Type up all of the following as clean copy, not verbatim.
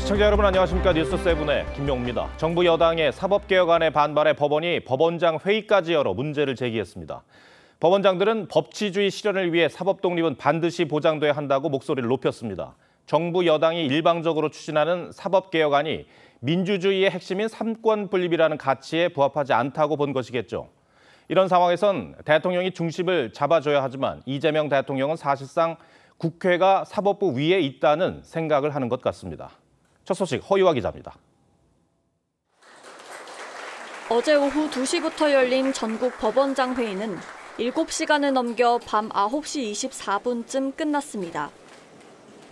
시청자 여러분 안녕하십니까. 뉴스7의 김명우입니다. 정부 여당의 사법개혁안에 반발해 법원이 법원장 회의까지 열어 문제를 제기했습니다. 법원장들은 법치주의 실현을 위해 사법 독립은 반드시 보장돼야 한다고 목소리를 높였습니다. 정부 여당이 일방적으로 추진하는 사법개혁안이 민주주의의 핵심인 삼권 분립이라는 가치에 부합하지 않다고 본 것이겠죠. 이런 상황에선 대통령이 중심을 잡아줘야 하지만 이재명 대통령은 사실상 국회가 사법부 위에 있다는 생각을 하는 것 같습니다. 첫 소식 허유아 기자입니다. 어제 오후 2시부터 열린 전국 법원장 회의는 7시간을 넘겨 밤 9시 24분쯤 끝났습니다.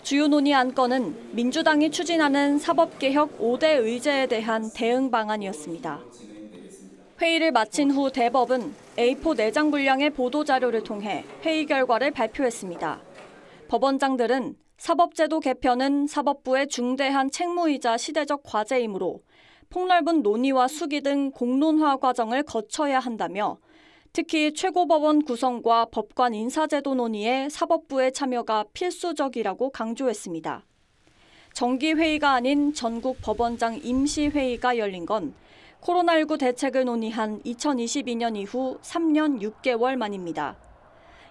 주요 논의 안건은 민주당이 추진하는 사법개혁 5대 의제에 대한 대응 방안이었습니다. 회의를 마친 후 대법은 A4 4장 분량의 보도자료를 통해 회의 결과를 발표했습니다. 법원장들은 사법제도 개편은 사법부의 중대한 책무이자 시대적 과제이므로 폭넓은 논의와 수기 등 공론화 과정을 거쳐야 한다며 특히 최고법원 구성과 법관 인사제도 논의에 사법부의 참여가 필수적이라고 강조했습니다. 정기회의가 아닌 전국 법원장 임시회의가 열린 건 코로나19 대책을 논의한 2022년 이후 3년 6개월 만입니다.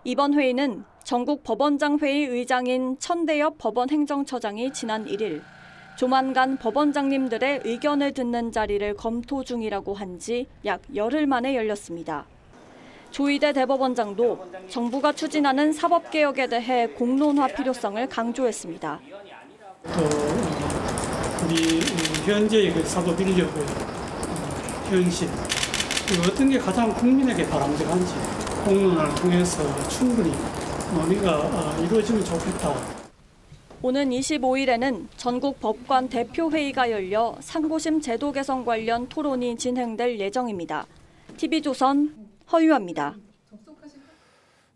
이번 회의는 전국 법원장 회의 의장인 천대엽 법원행정처장이 지난 1일 조만간 법원장님들의 의견을 듣는 자리를 검토 중이라고 한 지 약 열흘 만에 열렸습니다. 조희대 대법원장도 정부가 추진하는 사법개혁에 대해 공론화 필요성을 강조했습니다. 우리 현재의 사법 인력의 현실, 어떤 게 가장 국민에게 바람직한지 공론화를 통해서 충분히 논의가 이루어지면 좋겠다. 오는 25일에는 전국 법관 대표회의가 열려 상고심 제도 개선 관련 토론이 진행될 예정입니다. TV조선 허유아입니다.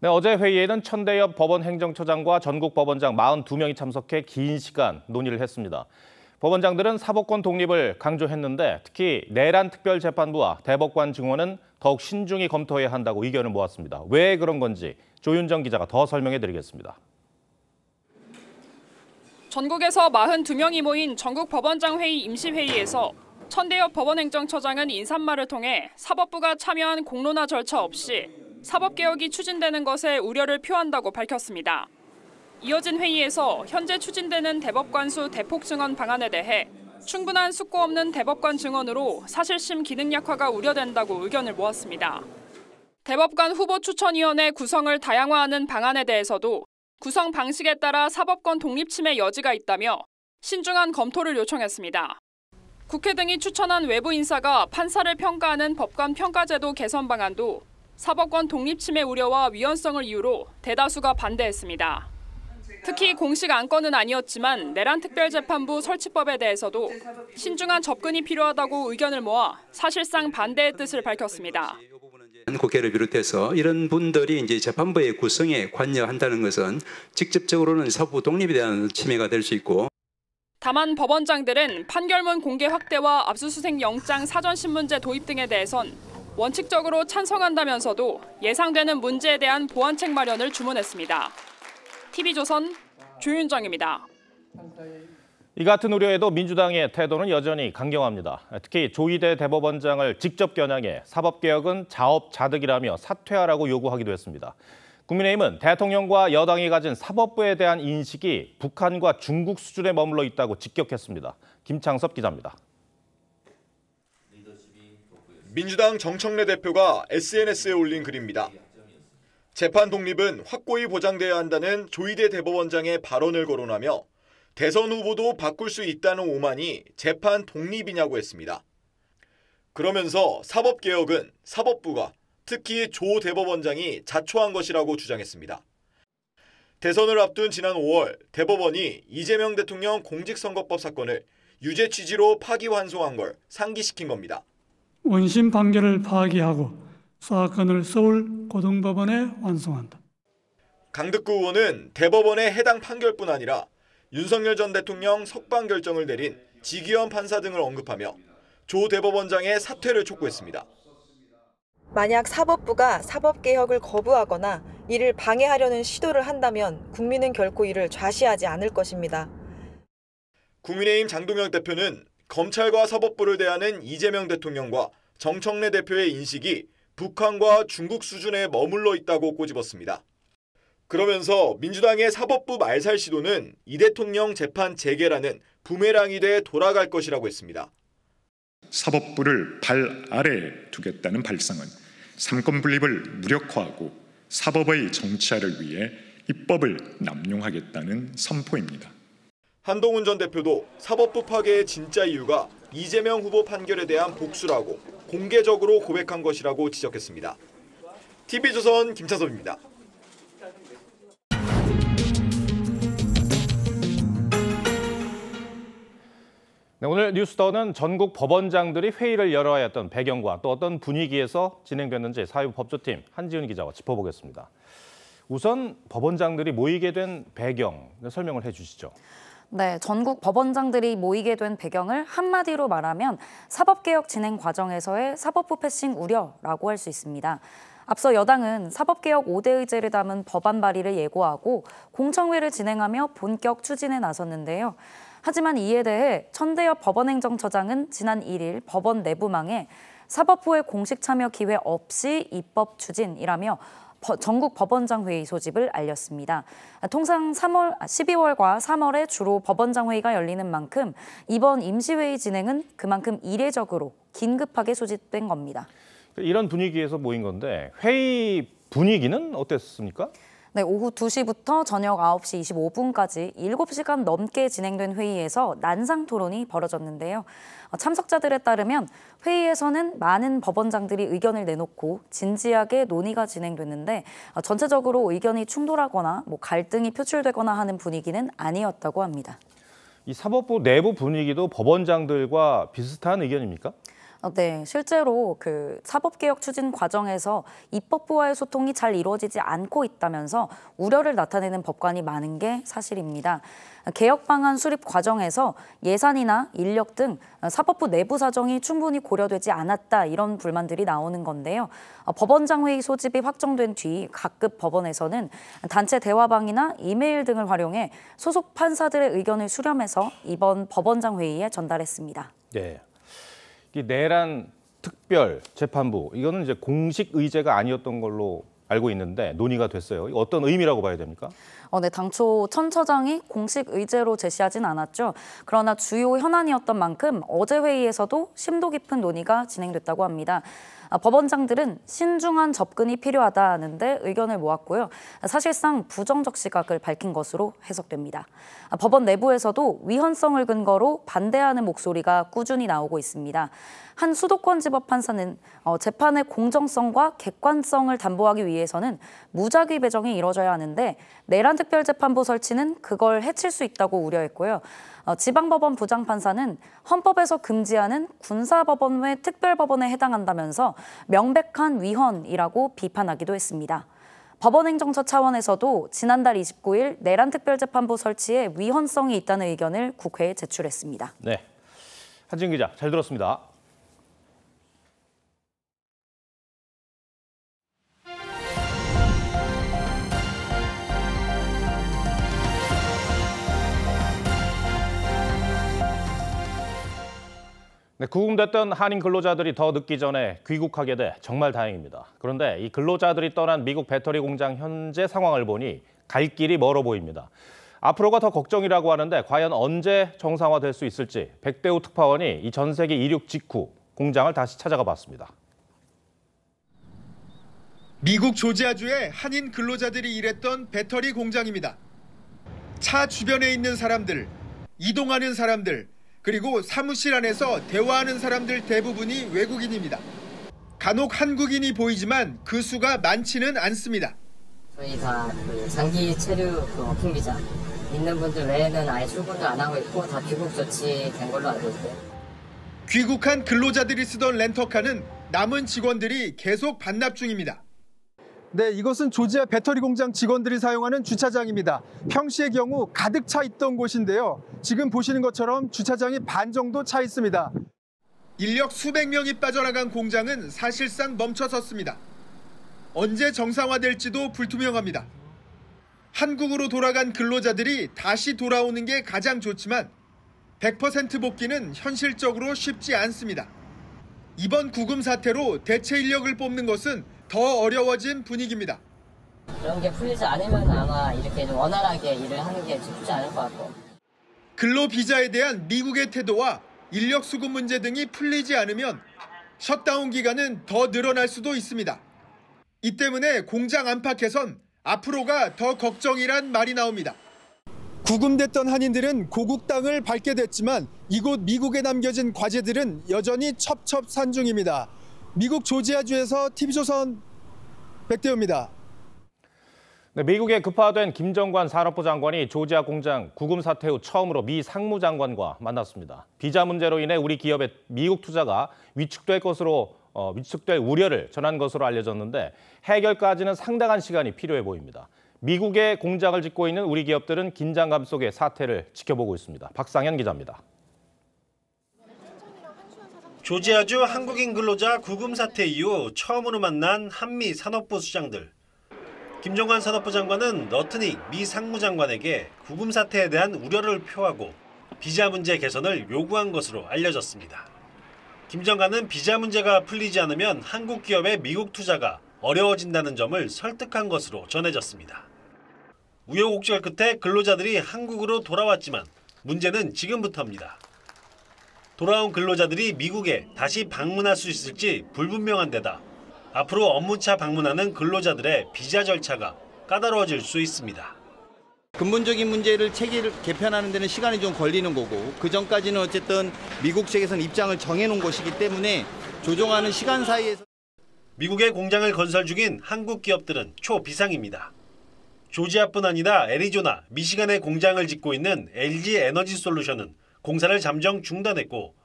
네, 어제 회의에는 천대엽 법원행정처장과 전국 법원장 42명이 참석해 긴 시간 논의를 했습니다. 법원장들은 사법권 독립을 강조했는데 특히 내란 특별재판부와 대법관 증원은 더욱 신중히 검토해야 한다고 의견을 모았습니다. 왜 그런 건지 조윤정 기자가 더 설명해 드리겠습니다. 전국에서 42명이 모인 전국 법원장 회의 임시회의에서 천대엽 법원행정처장은 인사말을 통해 사법부가 참여한 공론화 절차 없이 사법개혁이 추진되는 것에 우려를 표한다고 밝혔습니다. 이어진 회의에서 현재 추진되는 대법관수 대폭 증원 방안에 대해 충분한 숙고 없는 대법관 증원으로 사실심 기능 약화가 우려된다고 의견을 모았습니다. 대법관 후보 추천위원회 구성을 다양화하는 방안에 대해서도 구성 방식에 따라 사법권 독립 침해 여지가 있다며 신중한 검토를 요청했습니다. 국회 등이 추천한 외부 인사가 판사를 평가하는 법관 평가제도 개선 방안도 사법권 독립 침해 우려와 위헌성을 이유로 대다수가 반대했습니다. 특히 공식 안건은 아니었지만 내란 특별재판부 설치법에 대해서도 신중한 접근이 필요하다고 의견을 모아 사실상 반대의 뜻을 밝혔습니다. 국회를 비롯해서 이런 분들이 이제 재판부의 구성에 관여한다는 것은 직접적으로는 사법 독립에 대한 침해가 될 수 있고. 다만 법원장들은 판결문 공개 확대와 압수수색 영장 사전신문제 도입 등에 대해선 원칙적으로 찬성한다면서도 예상되는 문제에 대한 보완책 마련을 주문했습니다. TV조선 조윤정입니다. 이 같은 우려에도 민주당의 태도는 여전히 강경합니다. 특히 조희대 대법원장을 직접 겨냥해 사법개혁은 자업자득이라며 사퇴하라고 요구하기도 했습니다. 국민의힘은 대통령과 여당이 가진 사법부에 대한 인식이 북한과 중국 수준에 머물러 있다고 직격했습니다. 김창섭 기자입니다. 민주당 정청래 대표가 SNS에 올린 글입니다. 재판 독립은 확고히 보장돼야 한다는 조희대 대법원장의 발언을 거론하며 대선 후보도 바꿀 수 있다는 오만이 재판 독립이냐고 했습니다. 그러면서 사법개혁은 사법부가 특히 조 대법원장이 자초한 것이라고 주장했습니다. 대선을 앞둔 지난 5월 대법원이 이재명 대통령 공직선거법 사건을 유죄 취지로 파기환송한 걸 상기시킨 겁니다. 원심 판결을 파기하고 사건을 서울고등법원에 완송한다. 강득구 의원은 대법원의 해당 판결뿐 아니라 윤석열 전 대통령 석방 결정을 내린 지기현 판사 등을 언급하며 조 대법원장의 사퇴를 촉구했습니다. 만약 사법부가 사법개혁을 거부하거나 이를 방해하려는 시도를 한다면 국민은 결코 이를 좌시하지 않을 것입니다. 국민의힘 장동혁 대표는 검찰과 사법부를 대하는 이재명 대통령과 정청래 대표의 인식이 북한과 중국 수준에 머물러 있다고 꼬집었습니다. 그러면서 민주당의 사법부 말살 시도는 이 대통령 재판 재개라는 부메랑이 돼 돌아갈 것이라고 했습니다. 사법부를 발 아래에 두겠다는 발상은 삼권 분립을 무력화하고 사법의 정치화를 위해 입법을 남용하겠다는 선포입니다. 한동훈 전 대표도 사법부 파괴의 진짜 이유가 이재명 후보 판결에 대한 복수라고 공개적으로 고백한 것이라고 지적했습니다. TV조선 김차섭입니다. 네, 오늘 뉴스더는 전국 법원장들이 회의를 열어야 했던 배경과 또 어떤 분위기에서 진행됐는지 사회부법조팀 한지훈 기자와 짚어보겠습니다. 우선 법원장들이 모이게 된 배경 설명을 해주시죠. 네, 전국 법원장들이 모이게 된 배경을 한마디로 말하면 사법개혁 진행 과정에서의 사법부 패싱 우려라고 할 수 있습니다. 앞서 여당은 사법개혁 5대 의제를 담은 법안 발의를 예고하고 공청회를 진행하며 본격 추진에 나섰는데요. 하지만 이에 대해 천대엽 법원행정처장은 지난 1일 법원 내부망에 사법부의 공식 참여 기회 없이 입법 추진이라며 전국 법원장 회의 소집을 알렸습니다. 통상 12월과 3월에 주로 법원장 회의가 열리는 만큼 이번 임시회의 진행은 그만큼 이례적으로 긴급하게 소집된 겁니다. 이런 분위기에서 모인 건데 회의 분위기는 어땠습니까? 네, 오후 2시부터 저녁 9시 25분까지 7시간 넘게 진행된 회의에서 난상 토론이 벌어졌는데요. 참석자들에 따르면 회의에서는 많은 법원장들이 의견을 내놓고 진지하게 논의가 진행됐는데 전체적으로 의견이 충돌하거나 갈등이 표출되거나 하는 분위기는 아니었다고 합니다. 이 사법부 내부 분위기도 법원장들과 비슷한 의견입니까? 네, 실제로 사법개혁 추진 과정에서 입법부와의 소통이 잘 이루어지지 않고 있다면서 우려를 나타내는 법관이 많은 게 사실입니다. 개혁 방안 수립 과정에서 예산이나 인력 등 사법부 내부 사정이 충분히 고려되지 않았다 이런 불만들이 나오는 건데요. 법원장 회의 소집이 확정된 뒤 각급 법원에서는 단체 대화방이나 이메일 등을 활용해 소속 판사들의 의견을 수렴해서 이번 법원장 회의에 전달했습니다. 네. 이 내란 특별 재판부 이거는 이제 공식 의제가 아니었던 걸로 알고 있는데 논의가 됐어요. 어떤 의미라고 봐야 됩니까? 네, 당초 천 처장이 공식 의제로 제시하진 않았죠. 그러나 주요 현안이었던 만큼 어제 회의에서도 심도 깊은 논의가 진행됐다고 합니다. 법원장들은 신중한 접근이 필요하다는데 의견을 모았고요. 사실상 부정적 시각을 밝힌 것으로 해석됩니다. 법원 내부에서도 위헌성을 근거로 반대하는 목소리가 꾸준히 나오고 있습니다. 한 수도권지법 판사는 재판의 공정성과 객관성을 담보하기 위해서는 무작위 배정이 이뤄져야 하는데 내란특별재판부 설치는 그걸 해칠 수 있다고 우려했고요. 지방법원 부장판사는 헌법에서 금지하는 군사법원 외 특별법원에 해당한다면서 명백한 위헌이라고 비판하기도 했습니다. 법원행정처 차원에서도 지난달 29일 내란특별재판부 설치에 위헌성이 있다는 의견을 국회에 제출했습니다. 네, 한지훈 기자 잘 들었습니다. 네, 구금됐던 한인 근로자들이 더 늦기 전에 귀국하게 돼 정말 다행입니다. 그런데 이 근로자들이 떠난 미국 배터리 공장 현재 상황을 보니 갈 길이 멀어 보입니다. 앞으로가 더 걱정이라고 하는데 과연 언제 정상화될 수 있을지 백대우 특파원이 이 전 세계 이륙 직후 공장을 다시 찾아가 봤습니다. 미국 조지아주의 한인 근로자들이 일했던 배터리 공장입니다. 차 주변에 있는 사람들, 이동하는 사람들, 그리고 사무실 안에서 대화하는 사람들 대부분이 외국인입니다. 간혹 한국인이 보이지만 그 수가 많지는 않습니다. 저희 다 장기 체류 워킹 비자 있는 분들 외에는 아예 출근도 안 하고 있고 다 귀국 조치된 걸로 알고 있고요. 귀국한 근로자들이 쓰던 렌터카는 남은 직원들이 계속 반납 중입니다. 네, 이것은 조지아 배터리 공장 직원들이 사용하는 주차장입니다. 평시의 경우 가득 차 있던 곳인데요. 지금 보시는 것처럼 주차장이 반 정도 차 있습니다. 인력 수백 명이 빠져나간 공장은 사실상 멈춰섰습니다. 언제 정상화될지도 불투명합니다. 한국으로 돌아간 근로자들이 다시 돌아오는 게 가장 좋지만 100% 복귀는 현실적으로 쉽지 않습니다. 이번 구금 사태로 대체 인력을 뽑는 것은 더 어려워진 분위기입니다. 그런 게 풀리지 않으면 아마 이렇게 좀 원활하게 일을 하는 게 쉽지 않을 것 같고. 근로 비자에 대한 미국의 태도와 인력 수급 문제 등이 풀리지 않으면 셧다운 기간은 더 늘어날 수도 있습니다. 이 때문에 공장 안팎에선 앞으로가 더 걱정이란 말이 나옵니다. 구금됐던 한인들은 고국 땅을 밟게 됐지만 이곳 미국에 남겨진 과제들은 여전히 첩첩산중입니다. 미국 조지아주에서 TV조선 백대호입니다. 네, 미국에 급파된 김정관 산업부 장관이 조지아 공장 구금 사태 후 처음으로 미 상무장관과 만났습니다. 비자 문제로 인해 우리 기업의 미국 투자가 위축될 우려를 전한 것으로 알려졌는데 해결까지는 상당한 시간이 필요해 보입니다. 미국에 공장을 짓고 있는 우리 기업들은 긴장감 속에 사태를 지켜보고 있습니다. 박상현 기자입니다. 조지아주 한국인 근로자 구금 사태 이후 처음으로 만난 한미 산업부 수장들. 김정관 산업부 장관은 러트닉 미 상무장관에게 구금 사태에 대한 우려를 표하고 비자 문제 개선을 요구한 것으로 알려졌습니다. 김 장관은 비자 문제가 풀리지 않으면 한국 기업의 미국 투자가 어려워진다는 점을 설득한 것으로 전해졌습니다. 우여곡절 끝에 근로자들이 한국으로 돌아왔지만 문제는 지금부터입니다. 돌아온 근로자들이 미국에 다시 방문할 수 있을지 불분명한 데다 앞으로 업무차 방문하는 근로자들의 비자 절차가 까다로워질 수 있습니다. 근본적인 문제를 체계를 개편하는 데는 시간이 좀 걸리는 거고 그 전까지는 어쨌든 미국 측에서는 입장을 정해놓은 것이기 때문에 조정하는 시간 사이에서 미국의 공장을 건설 중인 한국 기업들은 초비상입니다. 조지아뿐 아니라 애리조나, 미시간에 공장을 짓고 있는 LG 에너지 솔루션은 공사를 잠정 중단했고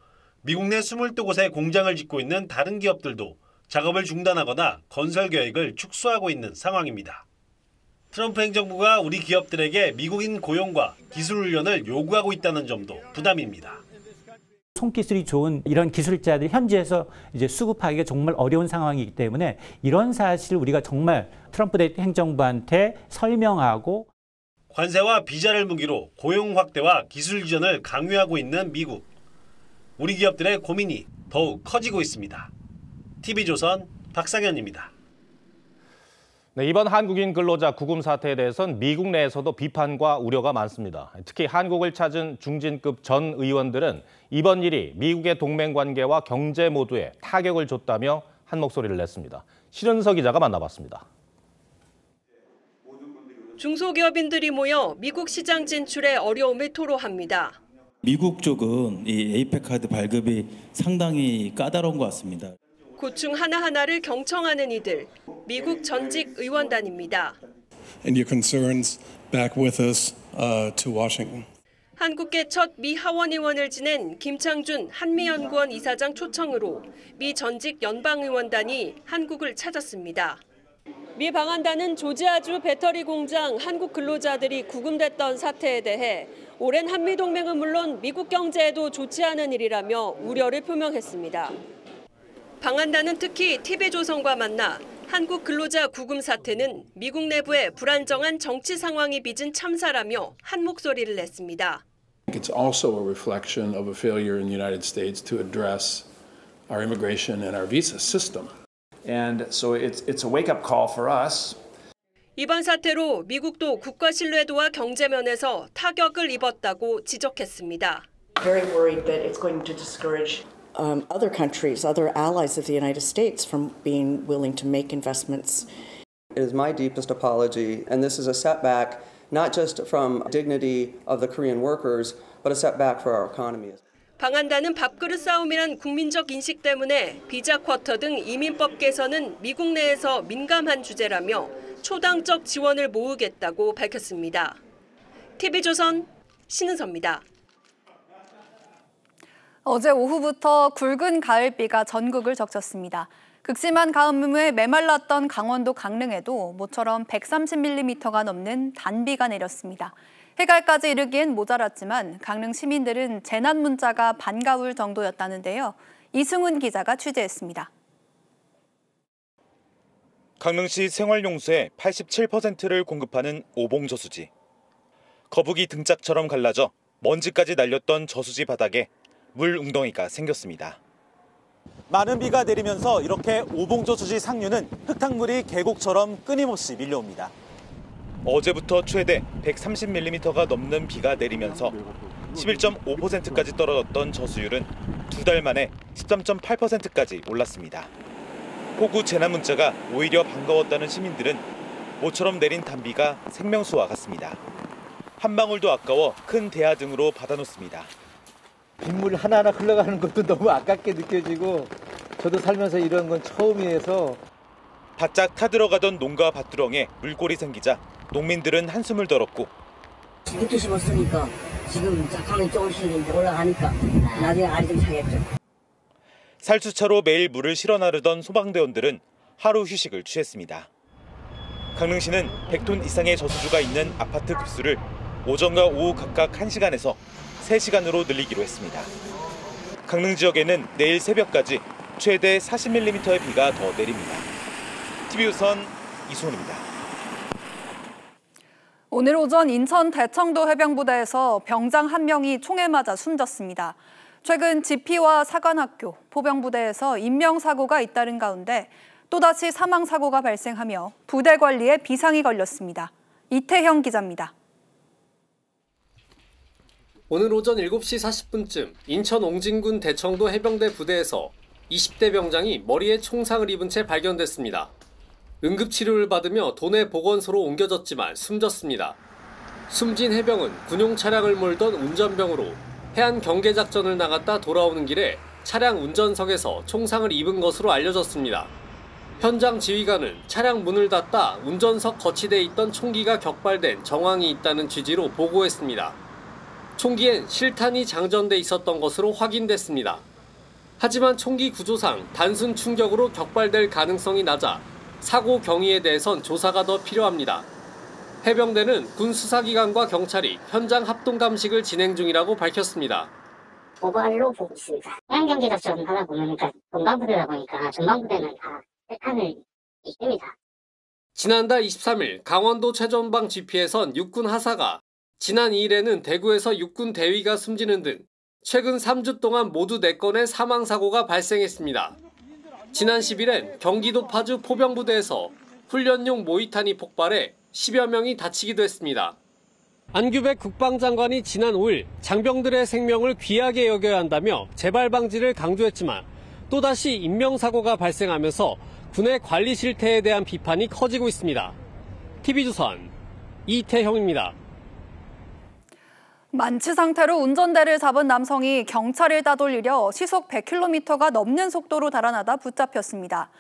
미국 내 22곳에 공장을 짓고 있는 다른 기업들도 작업을 중단하거나 건설 계획을 축소하고 있는 상황입니다. 트럼프 행정부가 우리 기업들에게 미국인 고용과 기술 훈련을 요구하고 있다는 점도 부담입니다. 손기술이 좋은 이런 기술자들이 현지에서 이제 수급하기가 정말 어려운 상황이기 때문에 이런 사실을 우리가 정말 트럼프 행정부한테 설명하고 관세와 비자를 무기로 고용 확대와 기술 이전을 강요하고 있는 미국. 우리 기업들의 고민이 더욱 커지고 있습니다. TV조선 박상현입니다. 네, 이번 한국인 근로자 구금 사태에 대해선 미국 내에서도 비판과 우려가 많습니다. 특히 한국을 찾은 중진급 전 의원들은 이번 일이 미국의 동맹 관계와 경제 모두에 타격을 줬다며 한 목소리를 냈습니다. 신은서 기자가 만나봤습니다. 중소기업인들이 모여 미국 시장 진출에 어려움을 토로합니다. 미국 쪽은 이 에이펙 카드 발급이 상당히 까다로운 것 같습니다. 고충 하나하나를 경청하는 이들, 미국 전직 의원단입니다. And your concerns back with us to Washington. 한국계 첫 미 하원 의원을 지낸 김창준 한미연구원 이사장 초청으로 미 전직 연방의원단이 한국을 찾았습니다. 미 방한단은 조지아주 배터리 공장 한국 근로자들이 구금됐던 사태에 대해 오랜 한미동맹은 물론 미국 경제에도 좋지 않은 일이라며 우려를 표명했습니다. 방한단은 특히 TV조선과 만나 한국 근로자 구금 사태는 미국 내부의 불안정한 정치 상황이 빚은 참사라며 한 목소리를 냈습니다. It's also a reflection of a failure in the United States to address our immigration and our visa system. And so it's a wake-up call for us. 이번 사태로 미국도 국가 신뢰도와 경제 면에서 타격을 입었다고 지적했습니다. Very worried that it's going to discourage other countries, other allies of the United States from being willing to make investments. It is my deepest apology, and this is a setback not just from dignity of the Korean workers, but a setback for our economy. 방한단은 밥그릇 싸움이란 국민적 인식 때문에 비자 쿼터 등 이민법 개선은 미국 내에서 민감한 주제라며 초당적 지원을 모으겠다고 밝혔습니다. TV조선 신은서입니다. 어제 오후부터 굵은 가을비가 전국을 적셨습니다. 극심한 가뭄에 메말랐던 강원도 강릉에도 모처럼 130mm가 넘는 단비가 내렸습니다. 해갈까지 이르기엔 모자랐지만 강릉 시민들은 재난 문자가 반가울 정도였다는데요. 이승훈 기자가 취재했습니다. 강릉시 생활용수의 87%를 공급하는 오봉저수지. 거북이 등짝처럼 갈라져 먼지까지 날렸던 저수지 바닥에 물 웅덩이가 생겼습니다. 많은 비가 내리면서 이렇게 오봉저수지 상류는 흙탕물이 계곡처럼 끊임없이 밀려옵니다. 어제부터 최대 130mm가 넘는 비가 내리면서 11.5%까지 떨어졌던 저수율은 2달 만에 13.8%까지 올랐습니다. 폭우 재난 문자가 오히려 반가웠다는 시민들은 모처럼 내린 단비가 생명수와 같습니다. 한 방울도 아까워 큰 대야 등으로 받아놓습니다. 빗물 하나하나 흘러가는 것도 너무 아깝게 느껴지고 저도 살면서 이런 건 처음이어서 바짝 타들어가던 농가 밭두렁에 물골이 생기자 농민들은 한숨을 덜었고 늦게 심었으니까 지금 작황이 조금씩 올라가니까 나중에 알이 좀 차겠죠. 살수차로 매일 물을 실어 나르던 소방대원들은 하루 휴식을 취했습니다. 강릉시는 100톤 이상의 저수주가 있는 아파트 급수를 오전과 오후 각각 1시간에서 3시간으로 늘리기로 했습니다. 강릉 지역에는 내일 새벽까지 최대 40mm의 비가 더 내립니다. TV조선 이승훈입니다. 오늘 오전 인천 대청도 해병부대에서 병장 한 명이 총에 맞아 숨졌습니다. 최근 지피와 사관학교, 포병부대에서 인명사고가 잇따른 가운데 또다시 사망사고가 발생하며 부대 관리에 비상이 걸렸습니다. 이태형 기자입니다. 오늘 오전 7시 40분쯤 인천 옹진군 대청도 해병대 부대에서 20대 병장이 머리에 총상을 입은 채 발견됐습니다. 응급치료를 받으며 도내 보건소로 옮겨졌지만 숨졌습니다. 숨진 해병은 군용 차량을 몰던 운전병으로 해안 경계작전을 나갔다 돌아오는 길에 차량 운전석에서 총상을 입은 것으로 알려졌습니다. 현장 지휘관은 차량 문을 닫다 운전석 거치대에 있던 총기가 격발된 정황이 있다는 취지로 보고했습니다. 총기엔 실탄이 장전돼 있었던 것으로 확인됐습니다. 하지만 총기 구조상 단순 충격으로 격발될 가능성이 낮아 사고 경위에 대해선 조사가 더 필요합니다. 해병대는 군 수사기관과 경찰이 현장 합동 감식을 진행 중이라고 밝혔습니다. 고발로 보고 있습니다. 해안 경계 작전 하다 보면 전방부대다 보니까 전방부대는 다 핵탄을 있습니다. 지난달 23일 강원도 최전방 GP에선 육군 하사가, 지난 2일에는 대구에서 육군 대위가 숨지는 등 최근 3주 동안 모두 4건의 사망사고가 발생했습니다. 지난 10일엔 경기도 파주 포병부대에서 훈련용 모이탄이 폭발해 10여 명이 다치기도 했습니다. 안규백 국방장관이 지난 5일 장병들의 생명을 귀하게 여겨야 한다며 재발 방지를 강조했지만 또다시 인명사고가 발생하면서 군의 관리 실태에 대한 비판이 커지고 있습니다. TV조선 이태형입니다. 만취 상태로 운전대를 잡은 남성이 경찰을 따돌리려 시속 100km가 넘는 속도로 달아나다 붙잡혔습니다.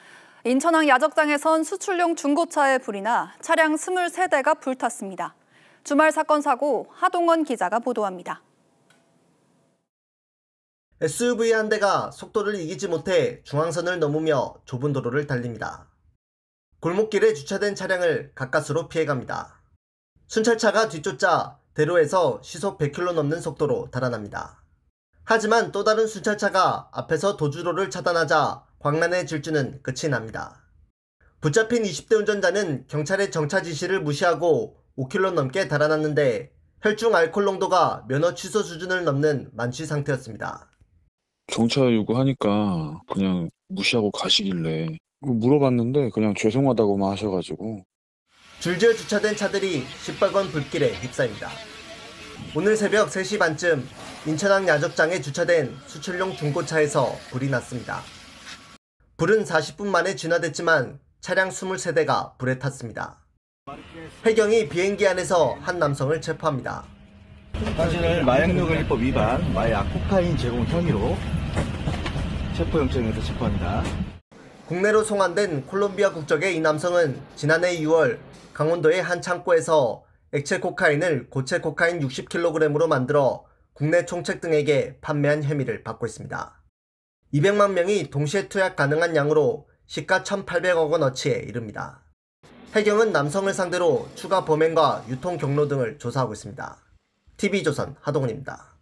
인천항 야적장에선 수출용 중고차에 불이 나 차량 23대가 불탔습니다. 주말 사건 사고 하동원 기자가 보도합니다. SUV 한 대가 속도를 이기지 못해 중앙선을 넘으며 좁은 도로를 달립니다. 골목길에 주차된 차량을 가까스로 피해갑니다. 순찰차가 뒤쫓아 대로에서 시속 100km 넘는 속도로 달아납니다. 하지만 또 다른 순찰차가 앞에서 도주로를 차단하자 광란의 질주는 끝이 납니다. 붙잡힌 20대 운전자는 경찰의 정차 지시를 무시하고 5km 넘게 달아났는데 혈중 알코올 농도가 면허 취소 수준을 넘는 만취 상태였습니다. 경차 요구하니까 그냥 무시하고 가시길래 물어봤는데 그냥 죄송하다고만 하셔가지고 줄지어 주차된 차들이 시뻘건 불길에 휩싸입니다. 오늘 새벽 3시 반쯤 인천항 야적장에 주차된 수출용 중고차에서 불이 났습니다. 불은 40분 만에 진화됐지만 차량 23대가 불에 탔습니다. 해경이 비행기 안에서 한 남성을 체포합니다. 당신을 마약류관리법 위반, 마약 코카인 제공 혐의로 체포영장에서 체포합니다. 국내로 송환된 콜롬비아 국적의 이 남성은 지난해 6월 강원도의 한 창고에서 액체 코카인을 고체 코카인 60kg으로 만들어 국내 총책 등에게 판매한 혐의를 받고 있습니다. 200만 명이 동시에 투약 가능한 양으로 시가 1,800억 원어치에 이릅니다. 해경은 남성을 상대로 추가 범행과 유통 경로 등을 조사하고 있습니다. TV조선 하동훈입니다.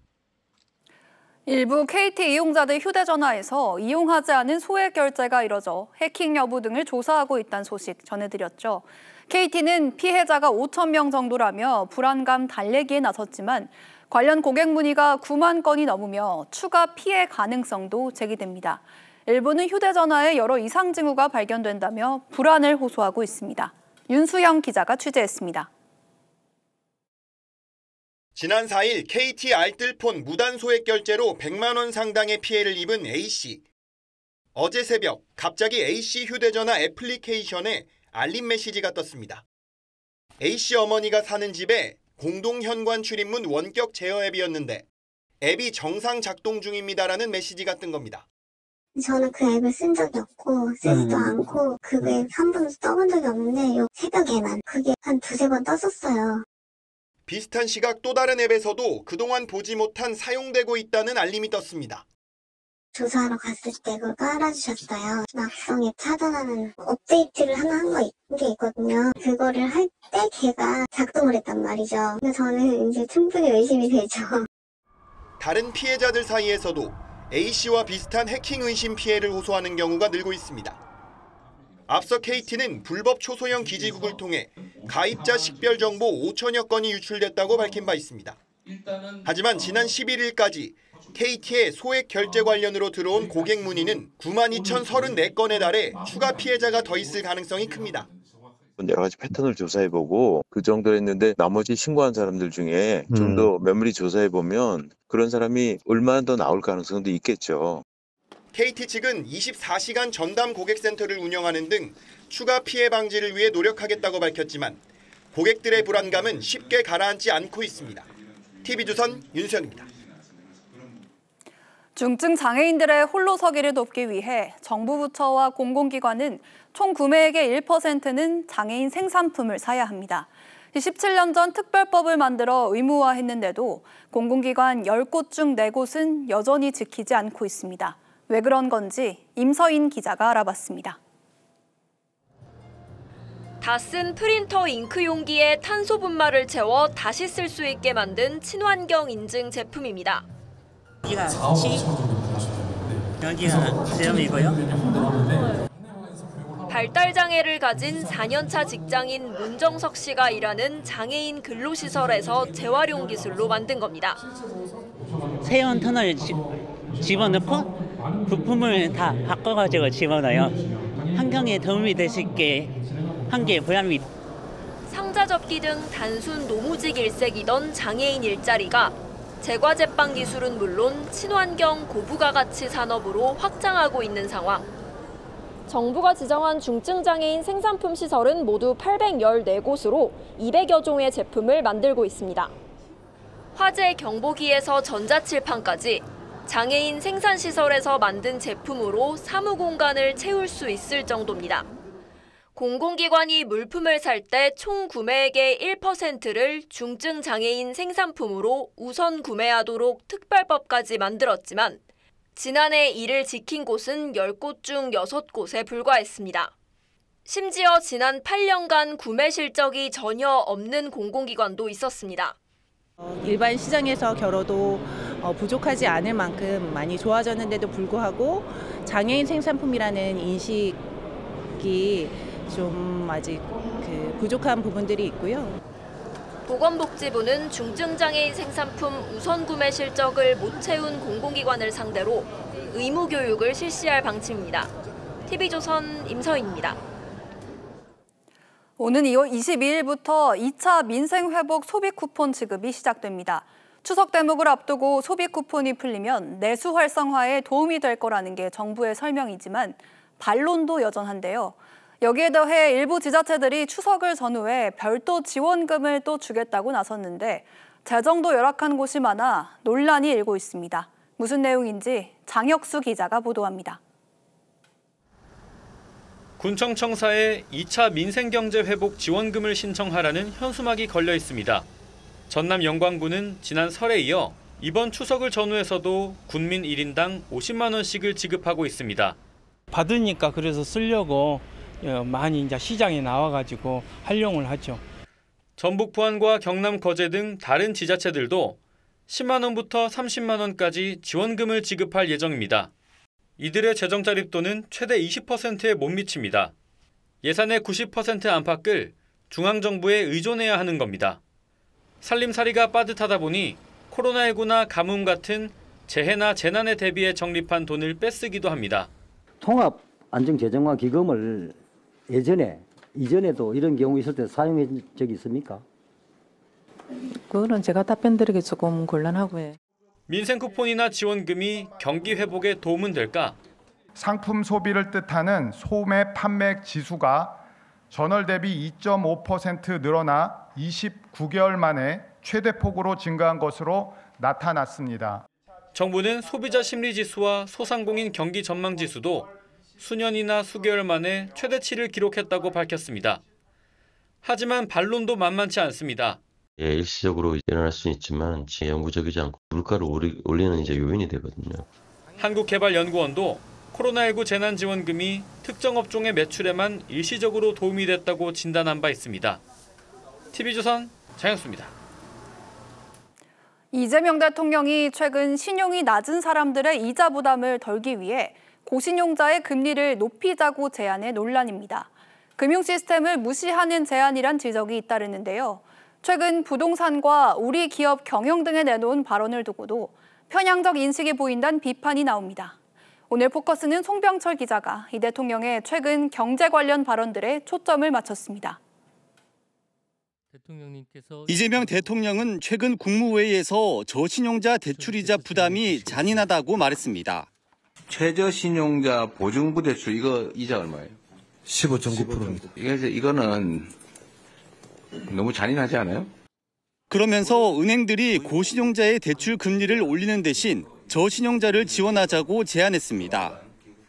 일부 KT 이용자들 휴대전화에서 이용하지 않은 소액 결제가 이뤄져 해킹 여부 등을 조사하고 있다는 소식 전해드렸죠. KT는 피해자가 5,000명 정도라며 불안감 달래기에 나섰지만 관련 고객 문의가 9만 건이 넘으며 추가 피해 가능성도 제기됩니다. 일부는 휴대전화에 여러 이상 징후가 발견된다며 불안을 호소하고 있습니다. 윤수영 기자가 취재했습니다. 지난 4일 KT 알뜰폰 무단 소액 결제로 100만 원 상당의 피해를 입은 A씨. 어제 새벽 갑자기 A씨 휴대전화 애플리케이션에 알림 메시지가 떴습니다. A씨 어머니가 사는 집에 공동 현관 출입문 원격 제어 앱이었는데 앱이 정상 작동 중입니다라는 메시지가 뜬 겁니다. 저는 그 앱을 쓴 적이 없고 쓰지도 않고 그 앱 한 번도 떠본 적이 없는데 요 새벽에만 그게 한 두세 번 떴었어요. 비슷한 시각 또 다른 앱에서도 그동안 보지 못한 사용되고 있다는 알림이 떴습니다. 조사하러 갔을 때 그걸 깔아주셨어요. 낙성 앱 차단하는 업데이트를 하나 한 게 있거든요. 그거를 할 때 걔가 작동을 했단 말이죠. 근데 저는 이제 충분히 의심이 되죠. 다른 피해자들 사이에서도 A씨와 비슷한 해킹 의심 피해를 호소하는 경우가 늘고 있습니다. 앞서 KT는 불법 초소형 기지국을 통해 가입자 식별 정보 5천여 건이 유출됐다고 밝힌 바 있습니다. 하지만 지난 11일까지 KT의 소액 결제 관련으로 들어온 고객 문의는 92,034건에 달해 추가 피해자가 더 있을 가능성이 큽니다. 여러 가지 패턴을 조사해보고 그 정도 했는데 나머지 신고한 사람들 중에 좀 더 면밀히 조사해보면 그런 사람이 얼마나 더 나올 가능성도 있겠죠. KT 측은 24시간 전담 고객센터를 운영하는 등 추가 피해 방지를 위해 노력하겠다고 밝혔지만 고객들의 불안감은 쉽게 가라앉지 않고 있습니다. TV조선 윤수영입니다. 중증 장애인들의 홀로서기를 돕기 위해 정부 부처와 공공기관은 총 구매액의 1%는 장애인 생산품을 사야 합니다. 17년 전 특별법을 만들어 의무화했는데도 공공기관 10곳 중 4곳은 여전히 지키지 않고 있습니다. 왜 그런 건지 임서인 기자가 알아봤습니다. 다 쓴 프린터 잉크 용기에 탄소 분말을 채워 다시 쓸 수 있게 만든 친환경 인증 제품입니다. 여기가 여기가 수염이고요. 발달 장애를 가진 4년차 직장인 문정석 씨가 일하는 장애인 근로시설에서 재활용 기술로 만든 겁니다. 새로운 터널을 집어넣고 부품을 다 바꿔가지고 집어넣어요. 환경에 도움이 될 수 있게 한 게 보람이. 상자 접기 등 단순 노무직 일색이던 장애인 일자리가 제과 제빵 기술은 물론 친환경 고부가가치 산업으로 확장하고 있는 상황. 정부가 지정한 중증 장애인 생산품 시설은 모두 814곳으로 200여 종의 제품을 만들고 있습니다. 화재 경보기에서 전자칠판까지 장애인 생산시설에서 만든 제품으로 사무 공간을 채울 수 있을 정도입니다. 공공기관이 물품을 살 때 총 구매액의 1%를 중증 장애인 생산품으로 우선 구매하도록 특별법까지 만들었지만 지난해 이를 지킨 곳은 10곳 중 6곳에 불과했습니다. 심지어 지난 8년간 구매 실적이 전혀 없는 공공기관도 있었습니다. 일반 시장에서 겨뤄도 부족하지 않을 만큼 많이 좋아졌는데도 불구하고 장애인 생산품이라는 인식이 좀 아직 부족한 부분들이 있고요. 보건복지부는 중증장애인 생산품 우선 구매 실적을 못 채운 공공기관을 상대로 의무 교육을 실시할 방침입니다. TV조선 임서인입니다. 오는 2월 22일부터 2차 민생회복 소비 쿠폰 지급이 시작됩니다. 추석 대목을 앞두고 소비 쿠폰이 풀리면 내수 활성화에 도움이 될 거라는 게 정부의 설명이지만 반론도 여전한데요. 여기에 더해 일부 지자체들이 추석을 전후해 별도 지원금을 또 주겠다고 나섰는데 재정도 열악한 곳이 많아 논란이 일고 있습니다. 무슨 내용인지 장혁수 기자가 보도합니다. 군청청사에 2차 민생경제회복 지원금을 신청하라는 현수막이 걸려 있습니다. 전남 영광군은 지난 설에 이어 이번 추석을 전후해서도 군민 1인당 50만 원씩을 지급하고 있습니다. 받으니까 그래서 쓰려고 많이 이제 시장에 나와가지고 활용을 하죠. 전북 부안과 경남 거제 등 다른 지자체들도 10만 원부터 30만 원까지 지원금을 지급할 예정입니다. 이들의 재정 자립도는 최대 20%에 못 미칩니다. 예산의 90% 안팎을 중앙정부에 의존해야 하는 겁니다. 살림살이가 빠듯하다 보니 코로나19나 가뭄 같은 재해나 재난에 대비해 적립한 돈을 뺏쓰기도 합니다. 통합 안정재정화 기금을 이전에도 이런 경우 있을 때 사용한 적이 있습니까? 그거는 제가 답변드리기 조금 곤란하고요. 민생 쿠폰이나 지원금이 경기 회복에 도움은 될까? 상품 소비를 뜻하는 소매 판매 지수가 전월 대비 2.5% 늘어나 29개월 만에 최대폭으로 증가한 것으로 나타났습니다. 정부는 소비자 심리지수와 소상공인 경기 전망지수도 수년이나 수개월 만에 최대치를 기록했다고 밝혔습니다. 하지만 반론도 만만치 않습니다. 일시적으로 일어날 수는 있지만 영구적이지 않고 물가를 올리는 요인이 되거든요. 한국개발연구원도 코로나19 재난지원금이 특정 업종의 매출에만 일시적으로 도움이 됐다고 진단한 바 있습니다. TV조선 장영수입니다. 이재명 대통령이 최근 신용이 낮은 사람들의 이자 부담을 덜기 위해 고신용자의 금리를 높이자고 제안해 논란입니다. 금융 시스템을 무시하는 제안이란 지적이 잇따르는데요. 최근 부동산과 우리 기업 경영 등에 내놓은 발언을 두고도 편향적 인식이 보인다는 비판이 나옵니다. 오늘 포커스는 송병철 기자가 이 대통령의 최근 경제 관련 발언들에 초점을 맞췄습니다. 이재명 대통령은 최근 국무회의에서 저신용자 대출이자 부담이 잔인하다고 말했습니다. 최저신용자 보증부 대출 이거 이자 얼마예요? 15.9%입니다. 이거는 너무 잔인하지 않아요? 그러면서 은행들이 고신용자의 대출 금리를 올리는 대신 저신용자를 지원하자고 제안했습니다.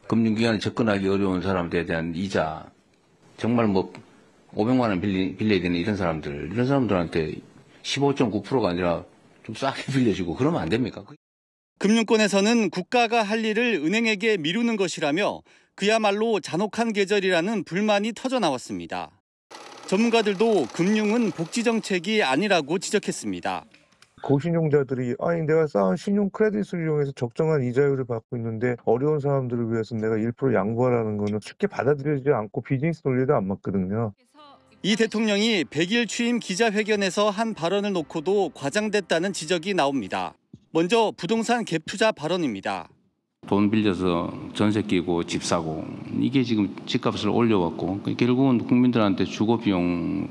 금융기관에 접근하기 어려운 사람들에 대한 이자, 정말 500만 원 빌려야 되는 이런 사람들한테 15.9%가 아니라 좀 싸게 빌려주고 그러면 안 됩니까? 금융권에서는 국가가 할 일을 은행에게 미루는 것이라며 그야말로 잔혹한 계절이라는 불만이 터져나왔습니다. 전문가들도 금융은 복지정책이 아니라고 지적했습니다. 고신용자들이 내가 쌓은 신용 크레딧을 이용해서 적정한 이자율을 받고 있는데 어려운 사람들을 위해서 내가 1% 양보하라는 거는 쉽게 받아들여지지 않고 비즈니스 논리도 안 맞거든요. 이 대통령이 100일 취임 기자회견에서 한 발언을 놓고도 과장됐다는 지적이 나옵니다. 먼저 부동산 갭 투자 발언입니다. 돈 빌려서 전세 끼고 집 사고 이게 지금 집값을 올려왔고 결국은 국민들한테 주거 비용을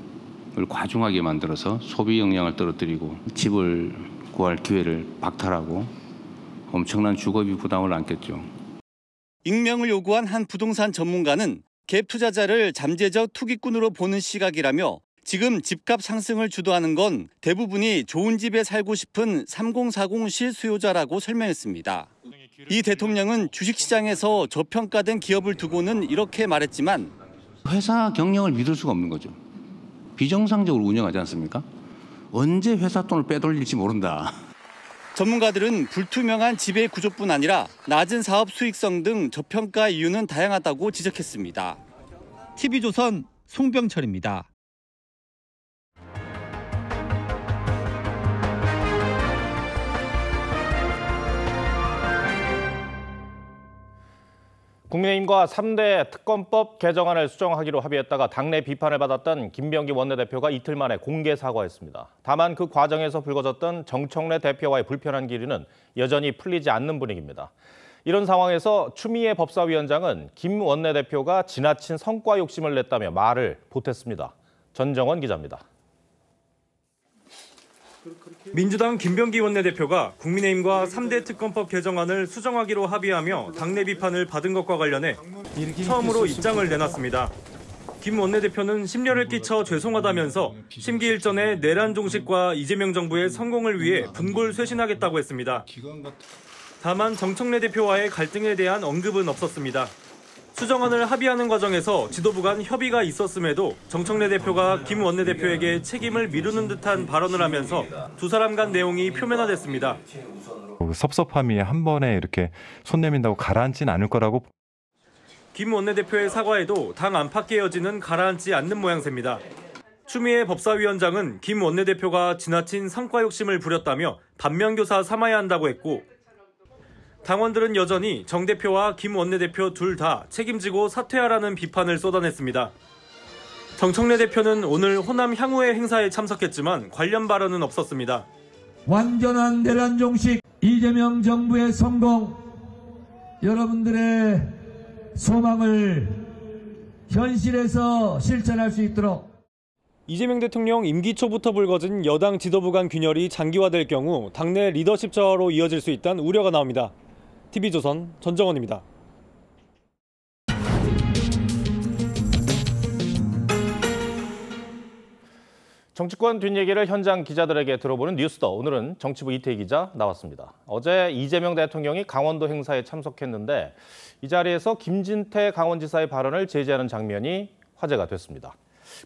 과중하게 만들어서 소비 역량을 떨어뜨리고 집을 구할 기회를 박탈하고 엄청난 주거비 부담을 안겠죠. 익명을 요구한 한 부동산 전문가는 갭 투자자를 잠재적 투기꾼으로 보는 시각이라며 지금 집값 상승을 주도하는 건 대부분이 좋은 집에 살고 싶은 3040 실수요자라고 설명했습니다. 이 대통령은 주식시장에서 저평가된 기업을 두고는 이렇게 말했지만 회사 경영을 믿을 수가 없는 거죠. 비정상적으로 운영하지 않습니까? 언제 회사 돈을 빼돌릴지 모른다. 전문가들은 불투명한 지배 구조뿐 아니라 낮은 사업 수익성 등 저평가 이유는 다양하다고 지적했습니다. TV조선 송병철입니다. 국민의힘과 3대 특검법 개정안을 수정하기로 합의했다가 당내 비판을 받았던 김병기 원내대표가 이틀 만에 공개 사과했습니다. 다만 그 과정에서 불거졌던 정청래 대표와의 불편한 기류는 여전히 풀리지 않는 분위기입니다. 이런 상황에서 추미애 법사위원장은 김 원내대표가 지나친 성과 욕심을 냈다며 말을 보탰습니다. 전정원 기자입니다. 민주당 김병기 원내대표가 국민의힘과 3대 특검법 개정안을 수정하기로 합의하며 당내 비판을 받은 것과 관련해 처음으로 입장을 내놨습니다. 김 원내대표는 심려를 끼쳐 죄송하다면서 심기 일전에 내란 종식과 이재명 정부의 성공을 위해 분골쇄신하겠다고 했습니다. 다만 정청래 대표와의 갈등에 대한 언급은 없었습니다. 수정안을 합의하는 과정에서 지도부 간 협의가 있었음에도 정청래 대표가 김 원내대표에게 책임을 미루는 듯한 발언을 하면서 두 사람 간 내용이 표면화됐습니다. 섭섭함이 한 번에 이렇게 손 내민다고 가라앉지는 않을 거라고. 김 원내대표의 사과에도 당 안팎의 여지는 가라앉지 않는 모양새입니다. 추미애 법사위원장은 김 원내대표가 지나친 성과 욕심을 부렸다며 반면교사 삼아야 한다고 했고, 당원들은 여전히 정 대표와 김 원내대표 둘 다 책임지고 사퇴하라는 비판을 쏟아냈습니다. 정청래 대표는 오늘 호남 향후회 행사에 참석했지만 관련 발언은 없었습니다. 완전한 내란 종식, 이재명 정부의 성공, 여러분들의 소망을 현실에서 실천할 수 있도록. 이재명 대통령 임기 초부터 불거진 여당 지도부 간 균열이 장기화될 경우 당내 리더십 저하로 이어질 수 있다는 우려가 나옵니다. TV조선 전정원입니다. 정치권 뒷얘기를 현장 기자들에게 들어보는 뉴스더. 오늘은 정치부 이태희 기자 나왔습니다. 어제 이재명 대통령이 강원도 행사에 참석했는데 이 자리에서 김진태 강원지사의 발언을 제지하는 장면이 화제가 됐습니다.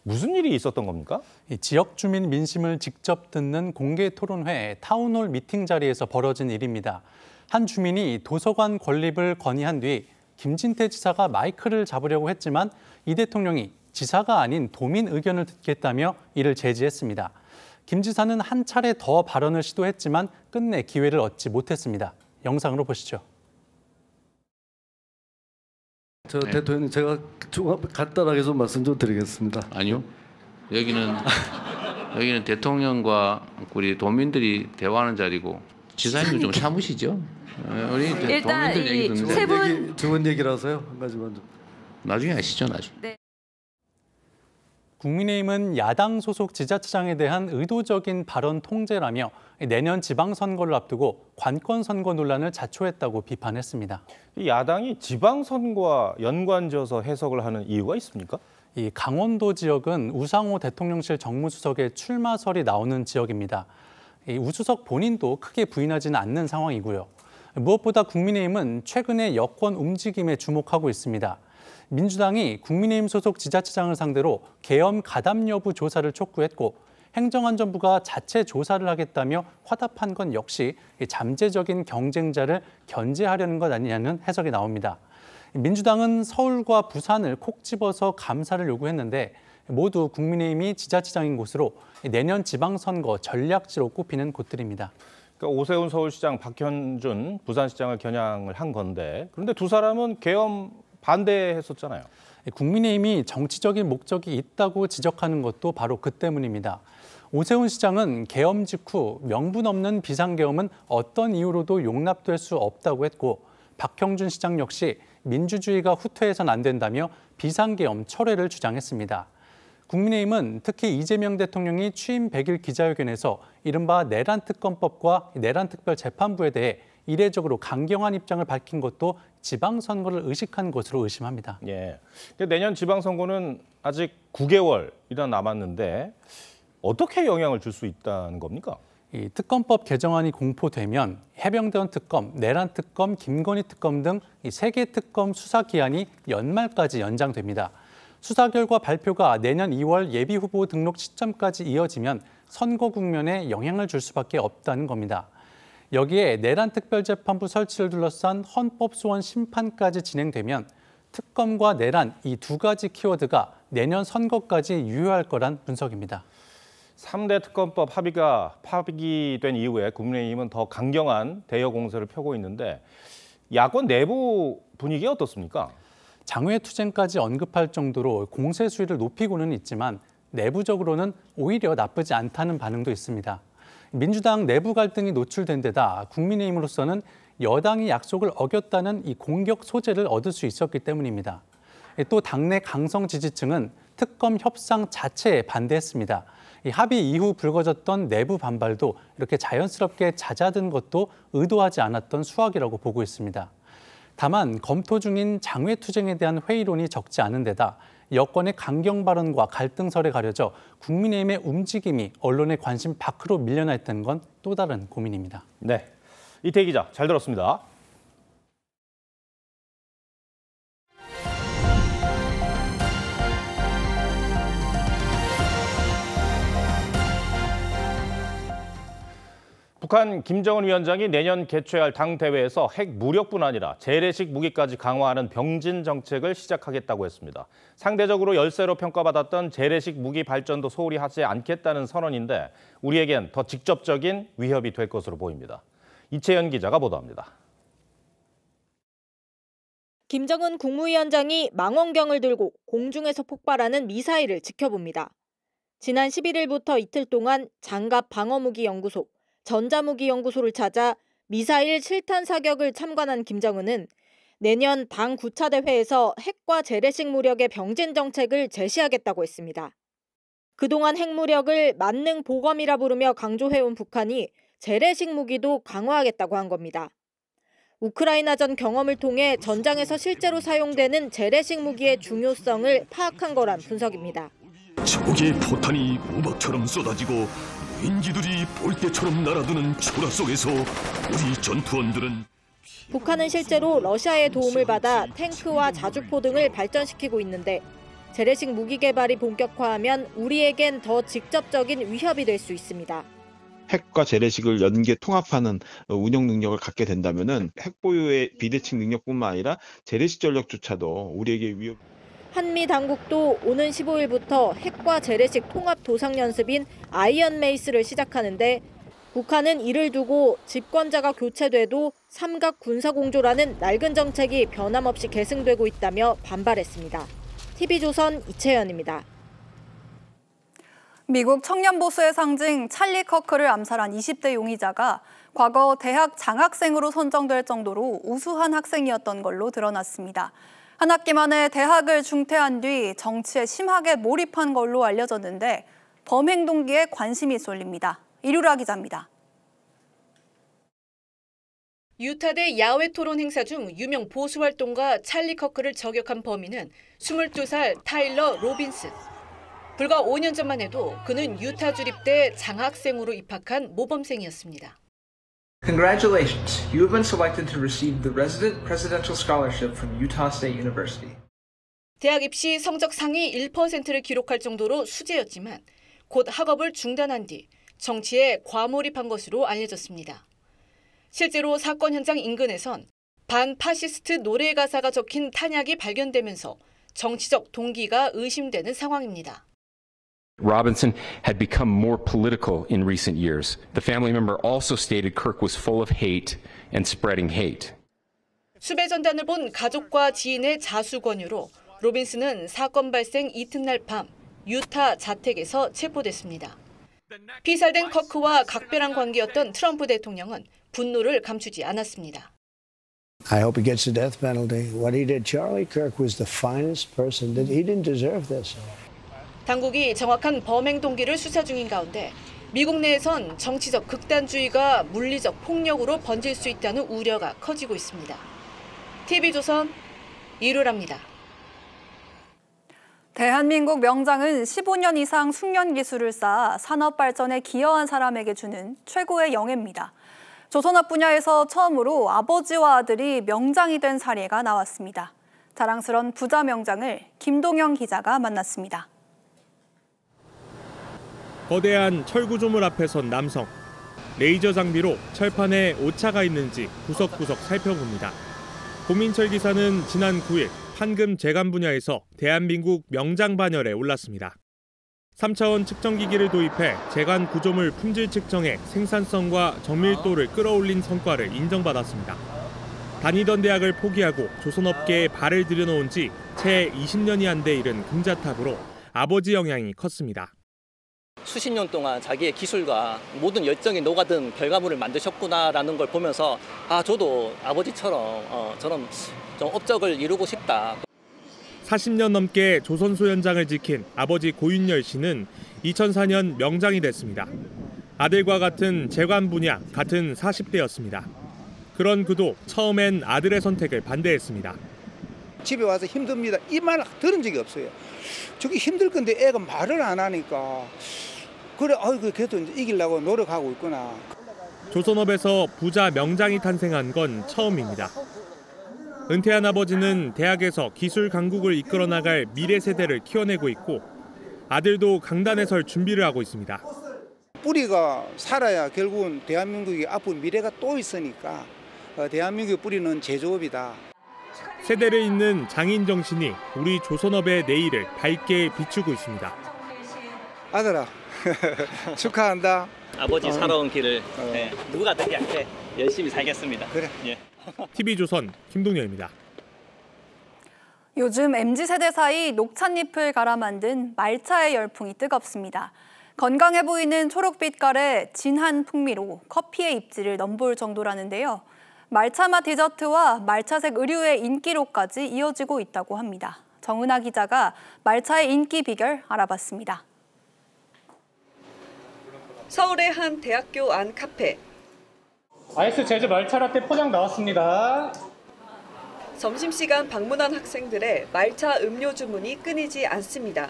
무슨 일이 있었던 겁니까? 지역 주민 민심을 직접 듣는 공개 토론회 타운홀 미팅 자리에서 벌어진 일입니다. 한 주민이 도서관 건립을 건의한 뒤 김진태 지사가 마이크를 잡으려고 했지만 이 대통령이 지사가 아닌 도민 의견을 듣겠다며 이를 제지했습니다. 김 지사는 한 차례 더 발언을 시도했지만 끝내 기회를 얻지 못했습니다. 영상으로 보시죠. 저 대통령님, 제가 간단하게 좀 말씀 좀 드리겠습니다. 아니요. 여기는 대통령과 우리 도민들이 대화하는 자리고 지사님도 좀 참으시죠. 우리 일단 도민들 얘기 듣는데 세 분 좋은 얘기라서요. 한 가지만 좀. 나중에 하시죠, 나중에. 네. 국민의힘은 야당 소속 지자체장에 대한 의도적인 발언 통제라며 내년 지방선거를 앞두고 관권선거 논란을 자초했다고 비판했습니다. 이 야당이 지방선거와 연관지어서 해석을 하는 이유가 있습니까? 이 강원도 지역은 우상호 대통령실 정무수석의 출마설이 나오는 지역입니다. 이 우 수석 본인도 크게 부인하지는 않는 상황이고요. 무엇보다 국민의힘은 최근의 여권 움직임에 주목하고 있습니다. 민주당이 국민의힘 소속 지자체장을 상대로 계엄 가담 여부 조사를 촉구했고 행정안전부가 자체 조사를 하겠다며 화답한 건 역시 잠재적인 경쟁자를 견제하려는 것 아니냐는 해석이 나옵니다. 민주당은 서울과 부산을 콕 집어서 감사를 요구했는데 모두 국민의힘이 지자체장인 곳으로 내년 지방선거 전략지로 꼽히는 곳들입니다. 그러니까 오세훈 서울시장, 박현준 부산시장을 겨냥을 한 건데 그런데 두 사람은 계엄 반대했었잖아요. 국민의힘이 정치적인 목적이 있다고 지적하는 것도 바로 그 때문입니다. 오세훈 시장은 계엄 직후 명분 없는 비상계엄은 어떤 이유로도 용납될 수 없다고 했고 박형준 시장 역시 민주주의가 후퇴해선 안 된다며 비상계엄 철회를 주장했습니다. 국민의힘은 특히 이재명 대통령이 취임 100일 기자회견에서 이른바 내란특검법과 내란특별재판부에 대해 이례적으로 강경한 입장을 밝힌 것도 지방선거를 의식한 것으로 의심합니다. 예. 내년 지방선거는 아직 9개월이나 남았는데 어떻게 영향을 줄 수 있다는 겁니까? 이 특검법 개정안이 공포되면 해병대원 특검, 내란특검, 김건희 특검 등 이 3개 특검 수사 기한이 연말까지 연장됩니다. 수사 결과 발표가 내년 2월 예비후보 등록 시점까지 이어지면 선거 국면에 영향을 줄 수밖에 없다는 겁니다. 여기에 내란특별재판부 설치를 둘러싼 헌법소원 심판까지 진행되면 특검과 내란 이 두 가지 키워드가 내년 선거까지 유효할 거란 분석입니다. 3대 특검법 합의가 파기된 이후에 국민의힘은 더 강경한 대여 공세를 펴고 있는데 야권 내부 분위기가 어떻습니까? 장외투쟁까지 언급할 정도로 공세 수위를 높이고는 있지만 내부적으로는 오히려 나쁘지 않다는 반응도 있습니다. 민주당 내부 갈등이 노출된 데다 국민의힘으로서는 여당이 약속을 어겼다는 이 공격 소재를 얻을 수 있었기 때문입니다. 또 당내 강성 지지층은 특검 협상 자체에 반대했습니다. 이 합의 이후 불거졌던 내부 반발도 이렇게 자연스럽게 잦아든 것도 의도하지 않았던 수확이라고 보고 있습니다. 다만 검토 중인 장외투쟁에 대한 회의론이 적지 않은 데다 여권의 강경 발언과 갈등설에 가려져 국민의힘의 움직임이 언론의 관심 밖으로 밀려나 있다는 건 또 다른 고민입니다. 네, 이태희 기자 잘 들었습니다. 북한 김정은 위원장이 내년 개최할 당 대회에서 핵 무력뿐 아니라 재래식 무기까지 강화하는 병진 정책을 시작하겠다고 했습니다. 상대적으로 열세로 평가받았던 재래식 무기 발전도 소홀히 하지 않겠다는 선언인데 우리에겐 더 직접적인 위협이 될 것으로 보입니다. 이채연 기자가 보도합니다. 김정은 국무위원장이 망원경을 들고 공중에서 폭발하는 미사일을 지켜봅니다. 지난 11일부터 이틀 동안 장갑 방어무기 연구소, 전자무기 연구소를 찾아 미사일 실탄 사격을 참관한 김정은은 내년 당 9차 대회에서 핵과 재래식 무력의 병진 정책을 제시하겠다고 했습니다. 그동안 핵무력을 만능 보검이라 부르며 강조해온 북한이 재래식 무기도 강화하겠다고 한 겁니다. 우크라이나전 경험을 통해 전장에서 실제로 사용되는 재래식 무기의 중요성을 파악한 거란 분석입니다. 적의 포탄이 우박처럼 쏟아지고 인지들이 볼때처럼 날아드는 초라 속에서 우리 전투원들은 북한은 실제로 러시아의 도움을 받아 탱크와 자주포 등을 발전시키고 있는데 재래식 무기 개발이 본격화하면 우리에겐 더 직접적인 위협이 될 수 있습니다. 핵과 재래식을 연계 통합하는 운영 능력을 갖게 된다면은 핵 보유의 비대칭 능력뿐만 아니라 재래식 전력조차도 우리에게 위협. 한미 당국도 오는 15일부터 핵과 재래식 통합 도상 연습인 아이언 메이스를 시작하는데 북한은 이를 두고 집권자가 교체돼도 삼각 군사공조라는 낡은 정책이 변함없이 계승되고 있다며 반발했습니다. TV조선 이채연입니다. 미국 청년 보수의 상징 찰리 커크를 암살한 20대 용의자가 과거 대학 장학생으로 선정될 정도로 우수한 학생이었던 걸로 드러났습니다. 한 학기 만에 대학을 중퇴한 뒤 정치에 심하게 몰입한 걸로 알려졌는데 범행 동기에 관심이 쏠립니다. 이루라 기자입니다. 유타대 야외 토론 행사 중 유명 보수 활동가 찰리 커크를 저격한 범인은 22살 타일러 로빈슨. 불과 5년 전만 해도 그는 유타 주립대 장학생으로 입학한 모범생이었습니다. Congratulations, you have been selected to receive the Resident Presidential Scholarship from Utah State University. 대학 입시 성적 상위 1%를 기록할 정도로 수재였지만 곧 학업을 중단한 뒤 정치에 과몰입한 것으로 알려졌습니다. 실제로 사건 현장 인근에선 반파시스트 노래 가사가 적힌 탄약이 발견되면서 정치적 동기가 의심되는 상황입니다. Robinson had become more political in recent years. The family member also stated Kirk was full of hate and spreading hate. 수배 전단을 본 가족과 지인의 자수 권유로 로빈슨은 사건 발생 이튿날 밤 유타 자택에서 체포됐습니다. 피살된 커크와 각별한 관계였던 트럼프 대통령은 분노를 감추지 않았습니다. I hope he gets the death penalty. What he did, Charlie Kirk was the finest person. He didn't deserve this. 당국이 정확한 범행 동기를 수사 중인 가운데 미국 내에선 정치적 극단주의가 물리적 폭력으로 번질 수 있다는 우려가 커지고 있습니다. TV조선 이루라입니다. 대한민국 명장은 15년 이상 숙련 기술을 쌓아 산업 발전에 기여한 사람에게 주는 최고의 영예입니다. 조선업 분야에서 처음으로 아버지와 아들이 명장이 된 사례가 나왔습니다. 자랑스런 부자 명장을 김동영 기자가 만났습니다. 거대한 철구조물 앞에 선 남성. 레이저 장비로 철판에 오차가 있는지 구석구석 살펴봅니다. 고민철 기사는 지난 9일 판금 제감 분야에서 대한민국 명장 반열에 올랐습니다. 3차원 측정기기를 도입해 제관 구조물 품질 측정에 생산성과 정밀도를 끌어올린 성과를 인정받았습니다. 다니던 대학을 포기하고 조선업계에 발을 들여놓은 지 채 20년이 안 돼 이른 금자탑으로 아버지 영향이 컸습니다. 수십 년 동안 자기의 기술과 모든 열정이 녹아든 결과물을 만드셨구나라는 걸 보면서 저도 아버지처럼 저런 좀 업적을 이루고 싶다. 40년 넘게 조선소 현장을 지킨 아버지 고윤열 씨는 2004년 명장이 됐습니다. 아들과 같은 재관 분야 같은 40대였습니다. 그런 그도 처음엔 아들의 선택을 반대했습니다. 집에 와서 힘듭니다. 이 말 들은 적이 없어요. 저기 힘들 건데 애가 말을 안 하니까 그래 그래도 이기려고 노력하고 있구나. 조선업에서 부자 명장이 탄생한 건 처음입니다. 은퇴한 아버지는 대학에서 기술 강국을 이끌어 나갈 미래 세대를 키워내고 있고 아들도 강단에 설 준비를 하고 있습니다. 뿌리가 살아야 결국은 대한민국이 앞으로 미래가 또 있으니까 대한민국의 뿌리는 제조업이다. 세대를 잇는 장인 정신이 우리 조선업의 내일을 밝게 비추고 있습니다. 아들아 축하한다. 아버지 살아온 길을 누가 되지 않게 열심히 살겠습니다. 그래. 예. TV조선 김동열입니다. 요즘 MZ세대 사이 녹찻잎을 갈아 만든 말차의 열풍이 뜨겁습니다. 건강해 보이는 초록빛깔의 진한 풍미로 커피의 입지를 넘볼 정도라는데요. 말차맛 디저트와 말차색 의류의 인기로까지 이어지고 있다고 합니다. 정은아 기자가 말차의 인기 비결 알아봤습니다. 서울의 한 대학교 안 카페. 아이스 제주 말차 라떼 포장 나왔습니다. 점심시간 방문한 학생들의 말차 음료 주문이 끊이지 않습니다.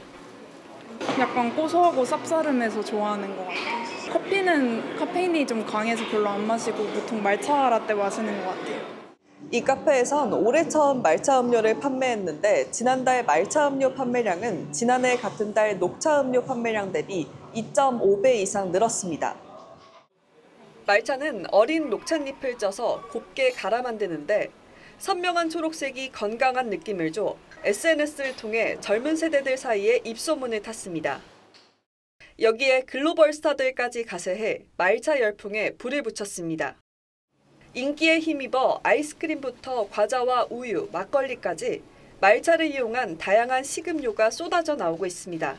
약간 고소하고 쌉싸름해서 좋아하는 것 같아요. 커피는 카페인이 좀 강해서 별로 안 마시고 보통 말차 라떼 마시는 것 같아요. 이 카페에선 올해 처음 말차 음료를 판매했는데 지난달 말차 음료 판매량은 지난해 같은 달 녹차 음료 판매량 대비 2.5배 이상 늘었습니다. 말차는 어린 녹찻잎을 쪄서 곱게 갈아 만드는데 선명한 초록색이 건강한 느낌을 줘 SNS를 통해 젊은 세대들 사이에 입소문을 탔습니다. 여기에 글로벌 스타들까지 가세해 말차 열풍에 불을 붙였습니다. 인기에 힘입어 아이스크림부터 과자와 우유, 막걸리까지 말차를 이용한 다양한 식음료가 쏟아져 나오고 있습니다.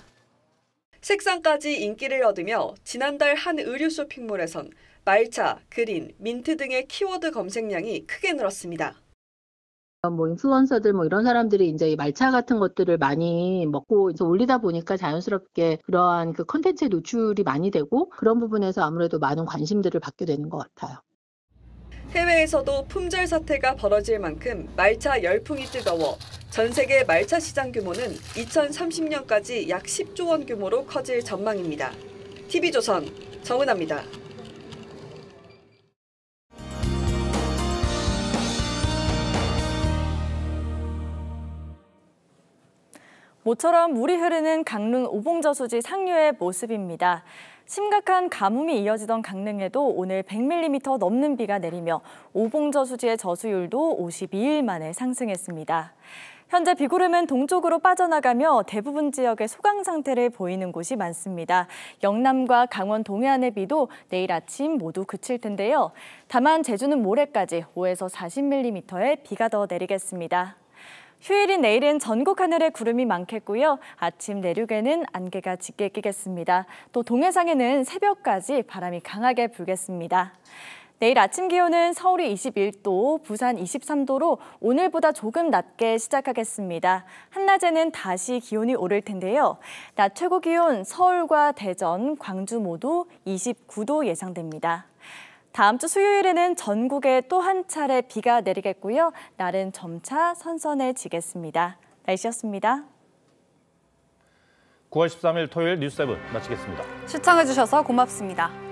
색상까지 인기를 얻으며 지난달 한 의류 쇼핑몰에선 말차, 그린, 민트 등의 키워드 검색량이 크게 늘었습니다. 인플루언서들 이런 사람들이 이제 말차 같은 것들을 많이 먹고 이제 올리다 보니까 자연스럽게 그러한 그 콘텐츠의 노출이 많이 되고 그런 부분에서 아무래도 많은 관심들을 받게 되는 것 같아요. 해외에서도 품절 사태가 벌어질 만큼 말차 열풍이 뜨거워 전 세계 말차 시장 규모는 2030년까지 약 10조 원 규모로 커질 전망입니다. TV조선 정은아입니다. 모처럼 물이 흐르는 강릉 오봉저수지 상류의 모습입니다. 심각한 가뭄이 이어지던 강릉에도 오늘 100mm 넘는 비가 내리며 오봉저수지의 저수율도 52일 만에 상승했습니다. 현재 비구름은 동쪽으로 빠져나가며 대부분 지역에 소강 상태를 보이는 곳이 많습니다. 영남과 강원 동해안의 비도 내일 아침 모두 그칠 텐데요. 다만 제주는 모레까지 5에서 40mm의 비가 더 내리겠습니다. 휴일인 내일은 전국 하늘에 구름이 많겠고요. 아침 내륙에는 안개가 짙게 끼겠습니다. 또 동해상에는 새벽까지 바람이 강하게 불겠습니다. 내일 아침 기온은 서울이 21도, 부산 23도로 오늘보다 조금 낮게 시작하겠습니다. 한낮에는 다시 기온이 오를 텐데요. 낮 최고 기온 서울과 대전, 광주 모두 29도 예상됩니다. 다음 주 수요일에는 전국에 또 한 차례 비가 내리겠고요. 날은 점차 선선해지겠습니다. 날씨였습니다. 9월 13일 토요일 뉴스 7 마치겠습니다. 시청해주셔서 고맙습니다.